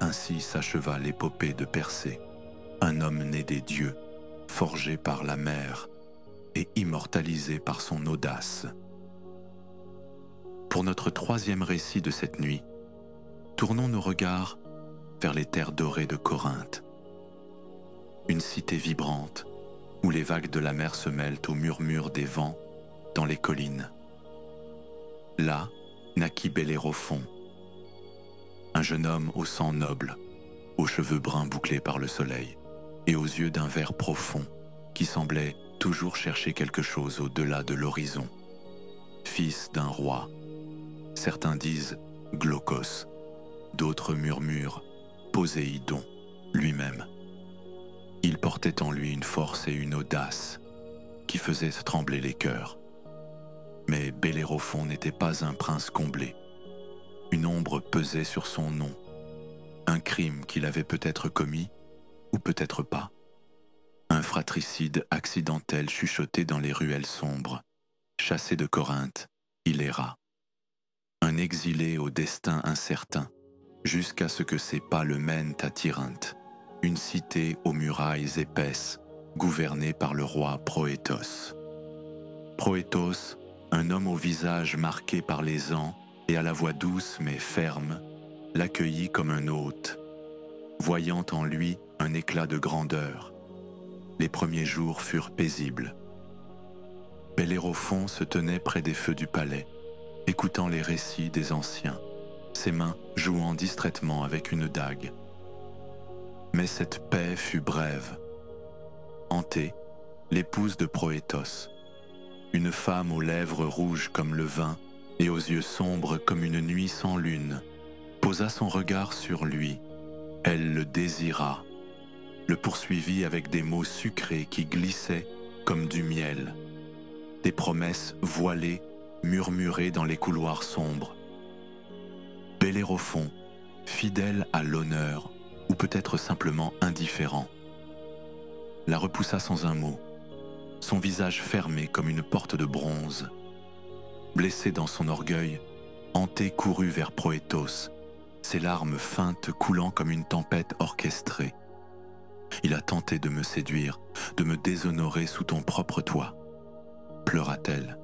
Ainsi s'acheva l'épopée de Persée, un homme né des dieux, forgé par la mer et immortalisé par son audace. Pour notre troisième récit de cette nuit, Tournons nos regards vers les terres dorées de Corinthe. Une cité vibrante, où les vagues de la mer se mêlent au murmure des vents dans les collines. Là naquit Bellérophon, un jeune homme au sang noble, aux cheveux bruns bouclés par le soleil, et aux yeux d'un vert profond, qui semblait toujours chercher quelque chose au-delà de l'horizon. Fils d'un roi, certains disent Glaucos, d'autres murmurent Poséidon lui-même. Il portait en lui une force et une audace qui faisaient trembler les cœurs. Mais Bellérophon n'était pas un prince comblé. Une ombre pesait sur son nom, un crime qu'il avait peut-être commis, ou peut-être pas. Un fratricide accidentel chuchoté dans les ruelles sombres. Chassé de Corinthe, il erra. Un exilé au destin incertain, jusqu'à ce que ses pas le mènent à Tirynthe, une cité aux murailles épaisses, gouvernée par le roi Proétos. Proétos, un homme au visage marqué par les ans et à la voix douce mais ferme, l'accueillit comme un hôte, voyant en lui un éclat de grandeur. Les premiers jours furent paisibles. Bellérophon se tenait près des feux du palais, écoutant les récits des anciens, ses mains jouant distraitement avec une dague. Mais cette paix fut brève. Anté, l'épouse de Proétos, une femme aux lèvres rouges comme le vin et aux yeux sombres comme une nuit sans lune, posa son regard sur lui. Elle le désira, le poursuivit avec des mots sucrés qui glissaient comme du miel, des promesses voilées murmurées dans les couloirs sombres. Bellérophon, fidèle à l'honneur, ou peut-être simplement indifférent, la repoussa sans un mot, son visage fermé comme une porte de bronze. Blessé dans son orgueil, Anté courut vers Proétos, ses larmes feintes coulant comme une tempête orchestrée. Il a tenté de me séduire, de me déshonorer sous ton propre toit. Pleura-t-elle,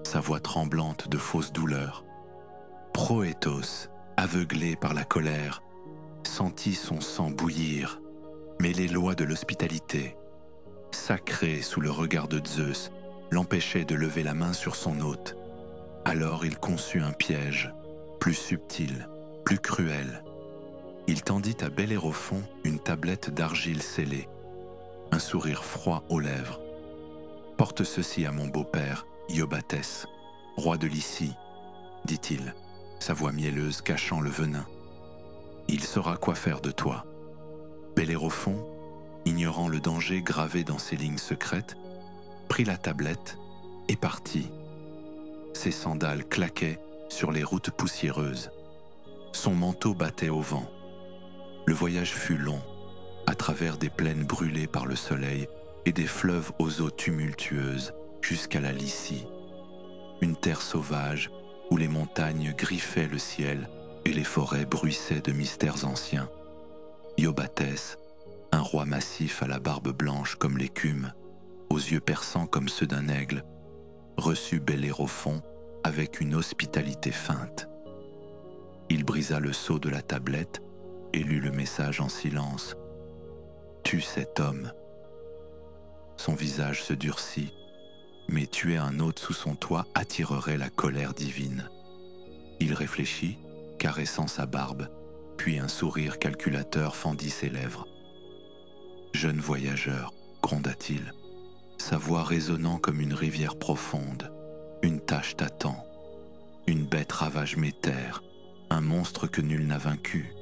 sa voix tremblante de fausse douleur. Proétos, aveuglé par la colère, sentit son sang bouillir, mais les lois de l'hospitalité, sacrées sous le regard de Zeus, l'empêchaient de lever la main sur son hôte. Alors il conçut un piège, plus subtil, plus cruel. Il tendit à Bellérophon une tablette d'argile scellée, un sourire froid aux lèvres. « Porte ceci à mon beau-père, Iobathès, roi de Lycie, dit-il, sa voix mielleuse cachant le venin. Il saura quoi faire de toi. » Bellérophon, ignorant le danger gravé dans ces lignes secrètes, prit la tablette et partit. Ses sandales claquaient sur les routes poussiéreuses. Son manteau battait au vent. Le voyage fut long, à travers des plaines brûlées par le soleil et des fleuves aux eaux tumultueuses jusqu'à la Lycie, une terre sauvage où les montagnes griffaient le ciel et les forêts bruissaient de mystères anciens. Iobathès, un roi massif à la barbe blanche comme l'écume, aux yeux perçants comme ceux d'un aigle, reçut Bellérophon avec une hospitalité feinte. Il brisa le sceau de la tablette et lut le message en silence. « Tue cet homme. » Son visage se durcit, mais tuer un hôte sous son toit attirerait la colère divine. Il réfléchit, caressant sa barbe, puis un sourire calculateur fendit ses lèvres. « Jeune voyageur, gronda-t-il, sa voix résonnant comme une rivière profonde, une tâche t'attend. Une bête ravage mes terres, un monstre que nul n'a vaincu,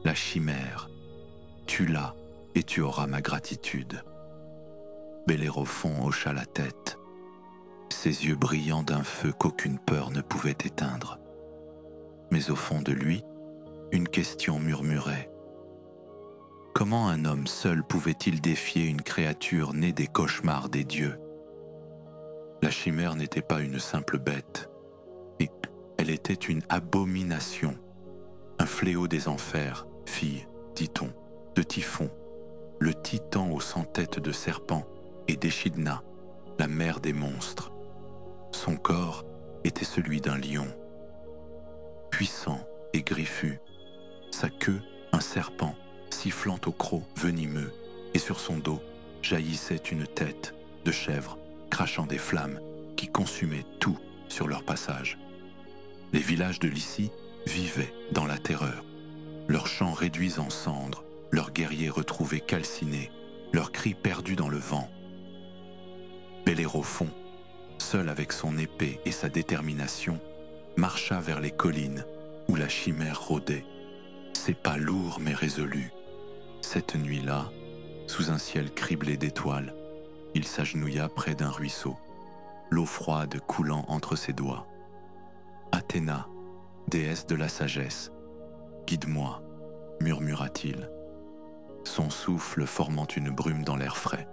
la chimère. Tue-la et tu auras ma gratitude. » Bellérophon hocha la tête, ses yeux brillants d'un feu qu'aucune peur ne pouvait éteindre. Mais au fond de lui, une question murmurait. Comment un homme seul pouvait-il défier une créature née des cauchemars des dieux? La chimère n'était pas une simple bête, et elle était une abomination, un fléau des enfers, fille, dit-on, de Typhon, le titan aux 100 têtes de serpent, et d'Échidna, la mère des monstres. Son corps était celui d'un lion, puissant et griffu, sa queue un serpent, sifflant au croc venimeux, et sur son dos jaillissait une tête de chèvre crachant des flammes qui consumaient tout sur leur passage. Les villages de Lycie vivaient dans la terreur, leurs champs réduits en cendres, leurs guerriers retrouvés calcinés, leurs cris perdus dans le vent. Bellérophon, seul avec son épée et sa détermination, marcha vers les collines où la chimère rôdait, ses pas lourds mais résolus. Cette nuit-là, sous un ciel criblé d'étoiles, il s'agenouilla près d'un ruisseau, l'eau froide coulant entre ses doigts. « Athéna, déesse de la sagesse, guide-moi » murmura-t-il, son souffle formant une brume dans l'air frais.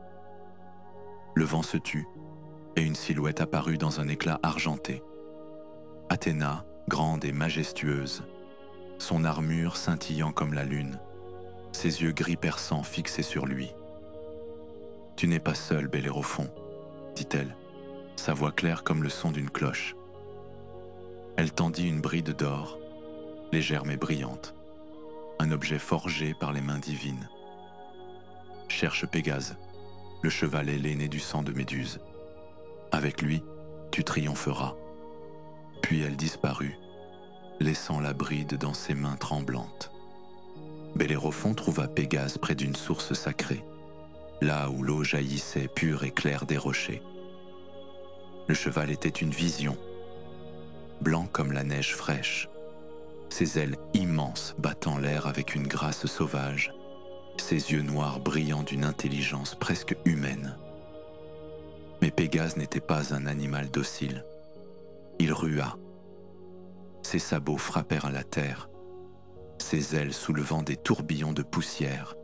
Le vent se tut, et une silhouette apparut dans un éclat argenté. Athéna, grande et majestueuse, son armure scintillant comme la lune, ses yeux gris perçants fixés sur lui. « Tu n'es pas seul, Bellérophon, » dit-elle, sa voix claire comme le son d'une cloche. Elle tendit une bride d'or, légère mais brillante, un objet forgé par les mains divines. « Cherche Pégase, le cheval ailé né du sang de Méduse. Avec lui, tu triompheras. » Puis elle disparut, laissant la bride dans ses mains tremblantes. Bellérophon trouva Pégase près d'une source sacrée, là où l'eau jaillissait pure et claire des rochers. Le cheval était une vision, blanc comme la neige fraîche, ses ailes immenses battant l'air avec une grâce sauvage, ses yeux noirs brillant d'une intelligence presque humaine. Mais Pégase n'était pas un animal docile. Il rua. Ses sabots frappèrent à la terre, ses ailes soulevant des tourbillons de poussière.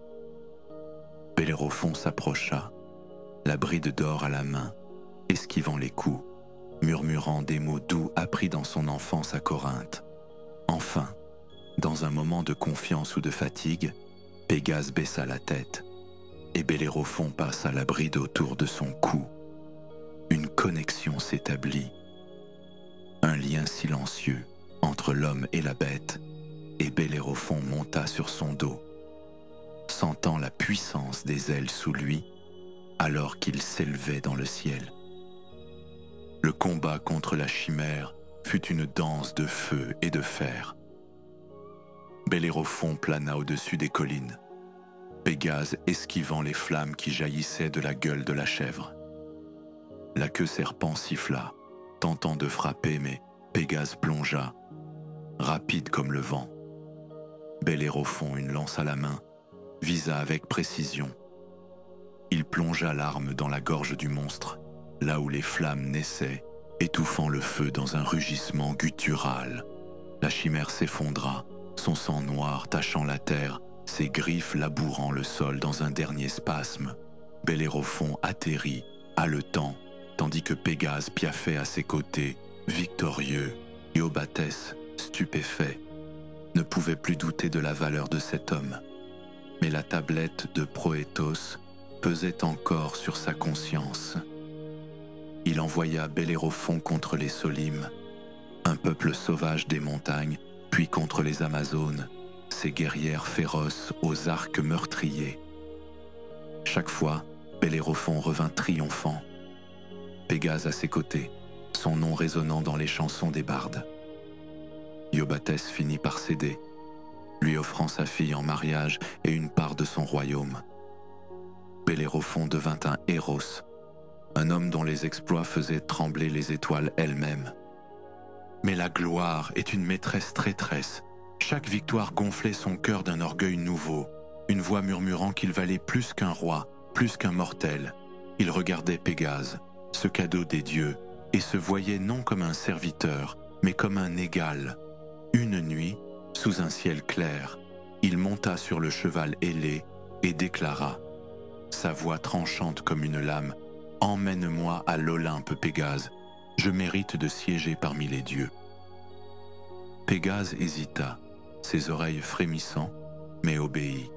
Bellérophon s'approcha, la bride d'or à la main, esquivant les coups, murmurant des mots doux appris dans son enfance à Corinthe. Enfin, dans un moment de confiance ou de fatigue, Pégase baissa la tête, et Bellérophon passa la bride autour de son cou. Une connexion s'établit, un lien silencieux entre l'homme et la bête, et Bellérophon monta sur son dos, sentant la puissance des ailes sous lui, alors qu'il s'élevait dans le ciel. Le combat contre la chimère fut une danse de feu et de fer. Bellérophon plana au-dessus des collines, Pégase esquivant les flammes qui jaillissaient de la gueule de la chèvre. La queue serpent siffla, tentant de frapper, mais Pégase plongea, rapide comme le vent. Bellérophon, une lance à la main, visa avec précision. Il plongea l'arme dans la gorge du monstre, là où les flammes naissaient, étouffant le feu dans un rugissement guttural. La chimère s'effondra, son sang noir tachant la terre, ses griffes labourant le sol dans un dernier spasme. Bellérophon atterrit, haletant, tandis que Pégase piaffait à ses côtés, victorieux. Iobathès, stupéfait, ne pouvait plus douter de la valeur de cet homme. Mais la tablette de Proétos pesait encore sur sa conscience. Il envoya Bellérophon contre les Solimes, un peuple sauvage des montagnes, puis contre les Amazones, ces guerrières féroces aux arcs meurtriers. Chaque fois, Bellérophon revint triomphant, Pégase à ses côtés, son nom résonnant dans les chansons des bardes. Iobathès finit par céder, lui offrant sa fille en mariage et une part de son royaume. Bellérophon devint un héros, un homme dont les exploits faisaient trembler les étoiles elles-mêmes. Mais la gloire est une maîtresse traîtresse. Chaque victoire gonflait son cœur d'un orgueil nouveau, une voix murmurant qu'il valait plus qu'un roi, plus qu'un mortel. Il regardait Pégase, ce cadeau des dieux, et se voyait non comme un serviteur, mais comme un égal. Une nuit, sous un ciel clair, il monta sur le cheval ailé et déclara, sa voix tranchante comme une lame, « Emmène-moi à l'Olympe, Pégase, je mérite de siéger parmi les dieux. » Pégase hésita, ses oreilles frémissant, mais obéit,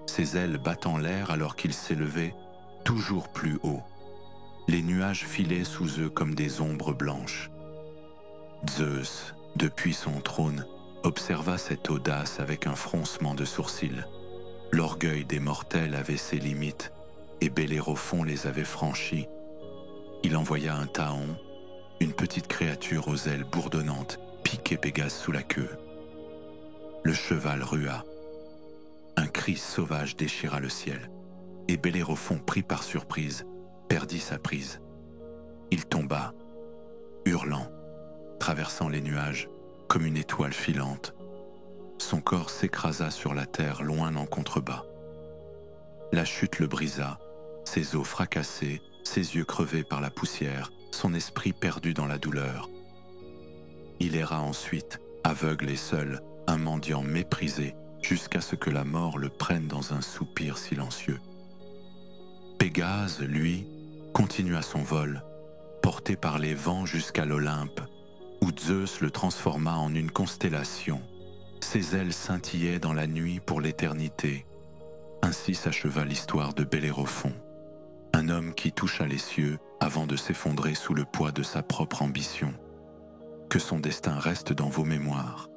ses ailes battant l'air alors qu'il s'élevait toujours plus haut. Les nuages filaient sous eux comme des ombres blanches. Zeus, depuis son trône, observa cette audace avec un froncement de sourcils. L'orgueil des mortels avait ses limites, et Bellérophon les avait franchies. Il envoya un Taon, une petite créature aux ailes bourdonnantes, piquer Pégase sous la queue. Le cheval rua. Un cri sauvage déchira le ciel, et Bellérophon, pris par surprise, perdit sa prise. Il tomba, hurlant, traversant les nuages comme une étoile filante. Son corps s'écrasa sur la terre loin en contrebas. La chute le brisa, ses os fracassés, ses yeux crevés par la poussière, son esprit perdu dans la douleur. Il erra ensuite, aveugle et seul, un mendiant méprisé, jusqu'à ce que la mort le prenne dans un soupir silencieux. Pégase, lui, continua son vol, porté par les vents jusqu'à l'Olympe, où Zeus le transforma en une constellation. Ses ailes scintillaient dans la nuit pour l'éternité. Ainsi s'acheva l'histoire de Bellérophon, un homme qui toucha les cieux avant de s'effondrer sous le poids de sa propre ambition. Que son destin reste dans vos mémoires.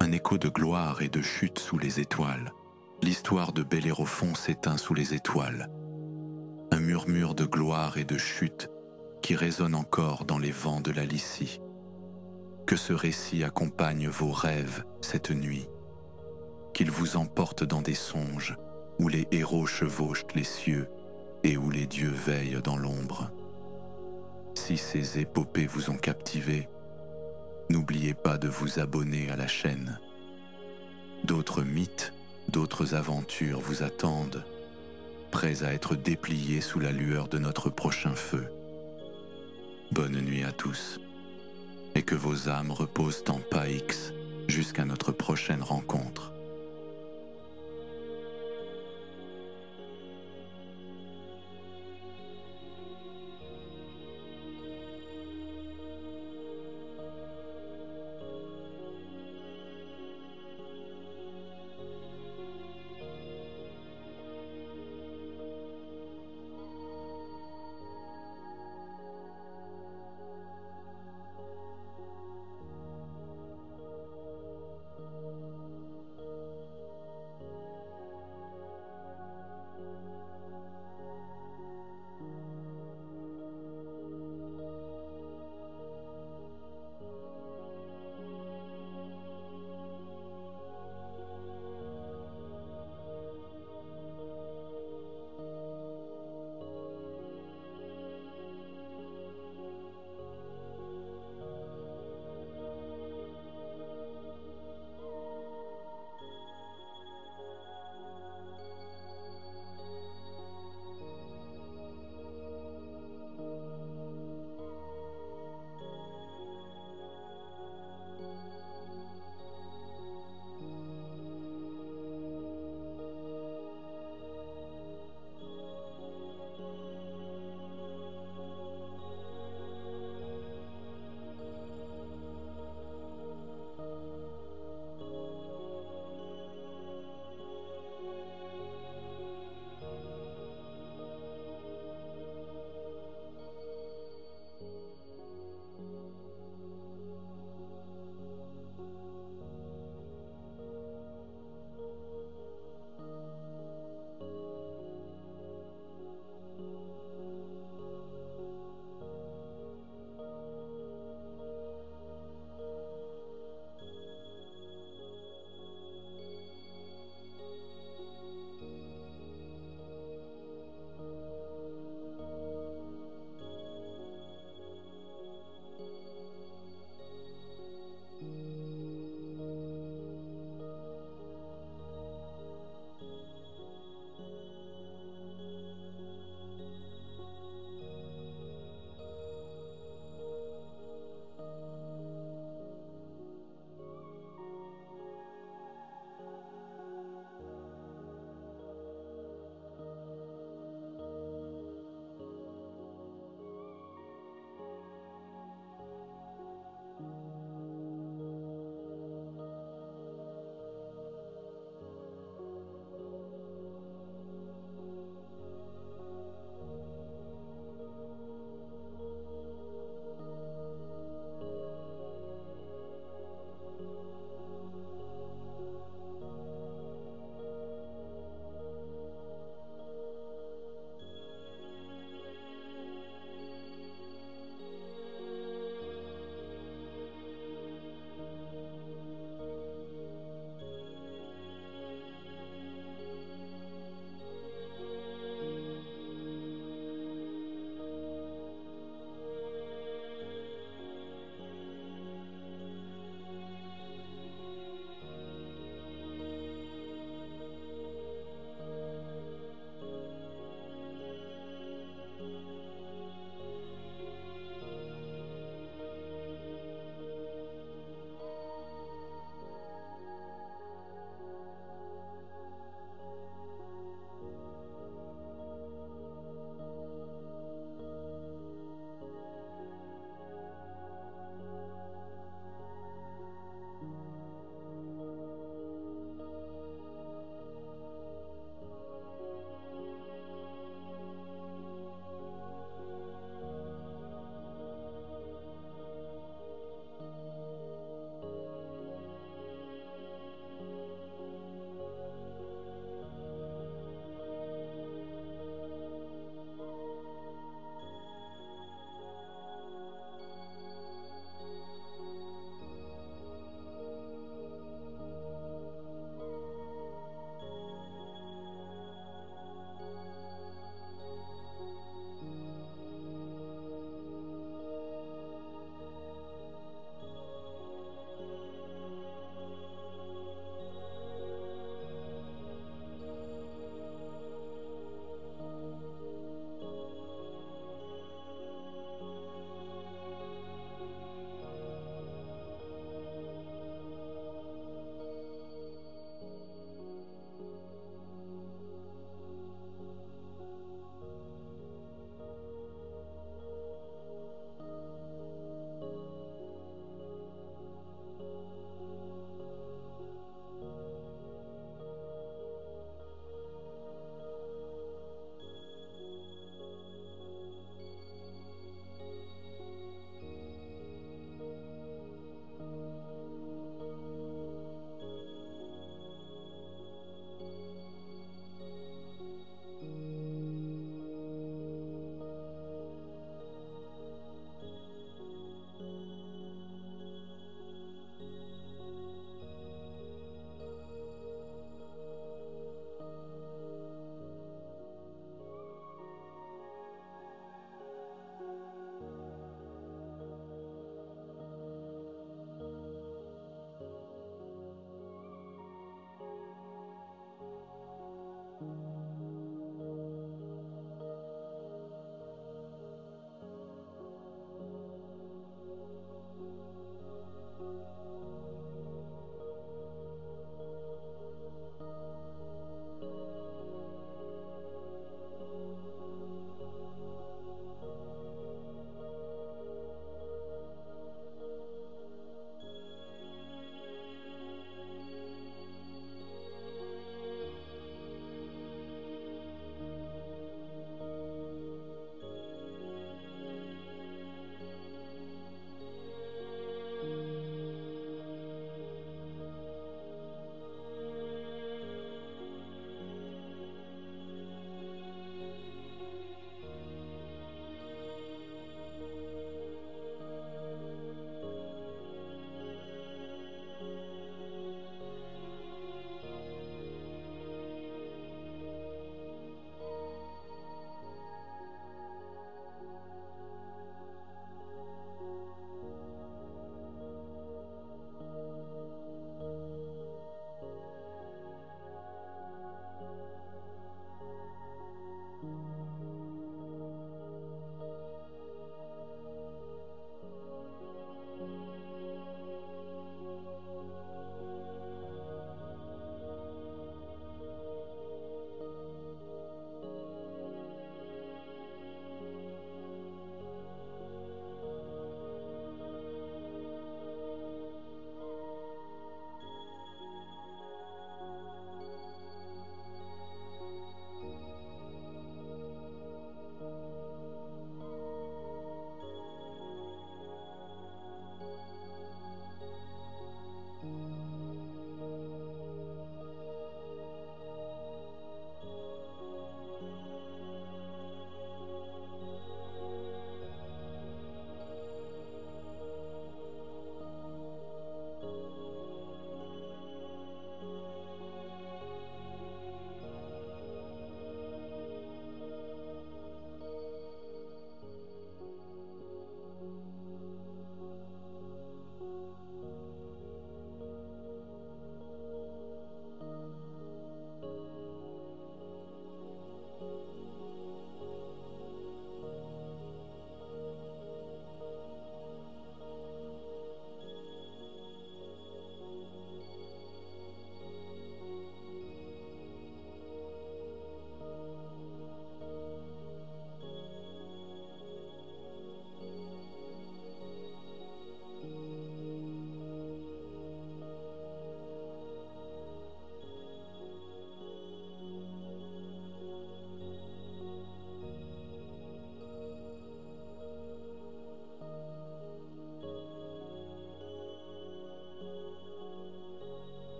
Un écho de gloire et de chute sous les étoiles. L'histoire de Bellérophon s'éteint sous les étoiles. Un murmure de gloire et de chute qui résonne encore dans les vents de la Lycie. Que ce récit accompagne vos rêves cette nuit. Qu'il vous emporte dans des songes où les héros chevauchent les cieux et où les dieux veillent dans l'ombre. Si ces épopées vous ont captivé, n'oubliez pas de vous abonner à la chaîne. D'autres mythes, d'autres aventures vous attendent, prêts à être dépliés sous la lueur de notre prochain feu. Bonne nuit à tous, et que vos âmes reposent en paix jusqu'à notre prochaine rencontre.